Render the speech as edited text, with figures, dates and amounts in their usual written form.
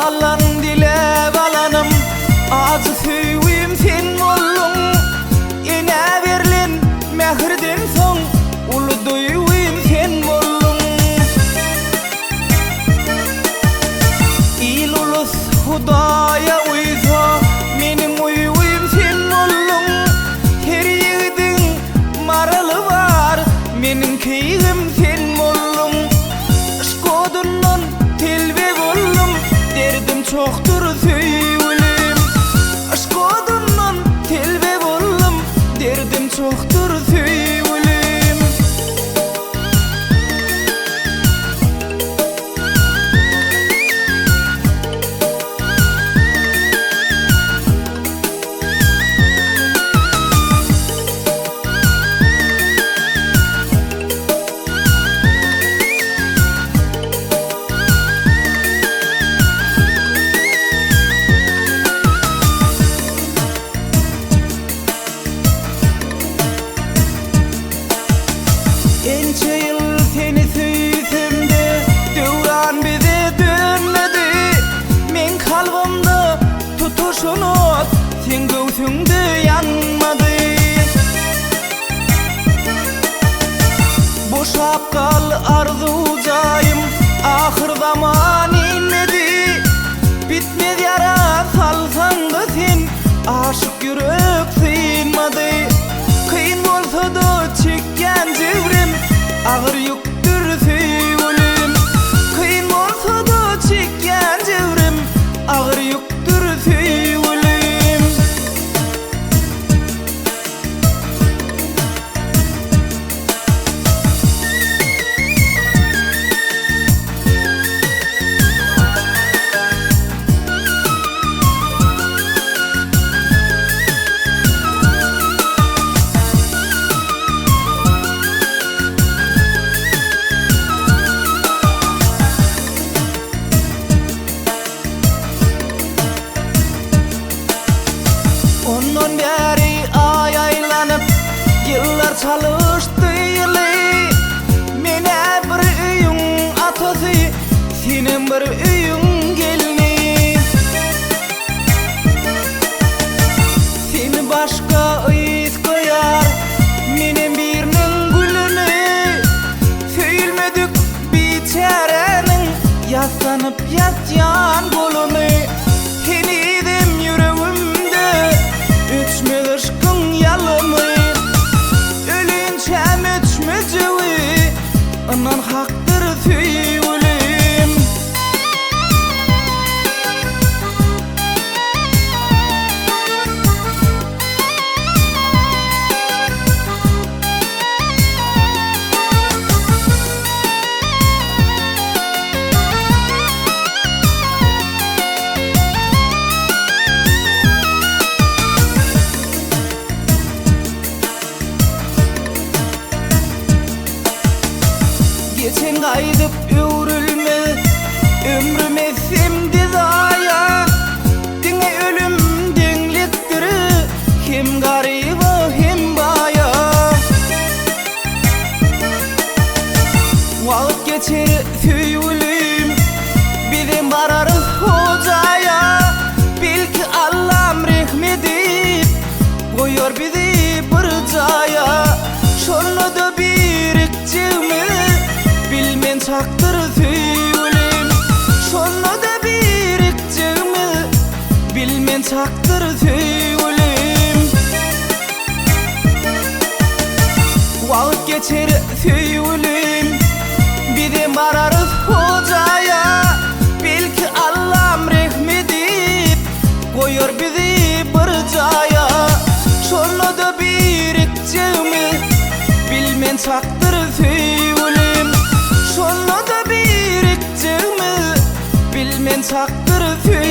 Alan dile balanım azı süyüm sen bollum. Ene berlen mehirden soň ulu duýum sen bollum. Il ulus Hudaýa uysa menim uýum sen bollum. Her ýigdiň maraly bar menim keýgim sen bollum. Işkodundan telbe bollum derdim çoktur süýülim. Işkodundan telbe bollum derdim çoktur süýülim. Ençe yıl seni süýsemde döwran bize dönmedi. Men kalbimde tutuşunup sen göwsüňde yanmady. Boşap kal arzu jaýym ahir zaman inmedi. Bitmez yara salsaň da sen aşyk ýürek sığmady. Kıyın bolsa da çekken jibrim ağır yüktür süýülim. Kıyın bolsa da çekken jibrim ağır yüktür süýülim. Ondan beri ay aylanyp yıllar çalyşdy ýyly. Mene bir üýüň atasy, senem bir üýüň gelni. Seni başga ýyz goýar menem biriniň gülüni. Süýülmedik biçäreniň ýaslanyp ýatýan goluny. Seni edem ýüregimde üçmez aşkyň ýalyny. Ölünçem üçmejewi anan hakdyr süýülim. Geçen gaýdyp öwrülme ömrüme semdi zaya. Diňe ölüm deňlikdir hem garyba hem baya. Wagt geçer süýülim bizem bararys hojaya. Belki Allah'ım rahmet edip goýar bizi bir jaýa. Şonu da birikjigmi bilmen çakdyr süýülim. Şonu da birikjigmi bilmen çakdyr süýülim. Wagt geçer süýülim bizem bararys hojaya. Belki Allah'ım rahmet edip goýar bizi bir jaýa. Şonu da birikjigmi bilmen çakdyr süýülim. Şonu da birikjigmi bilmen çakdyr süýülim.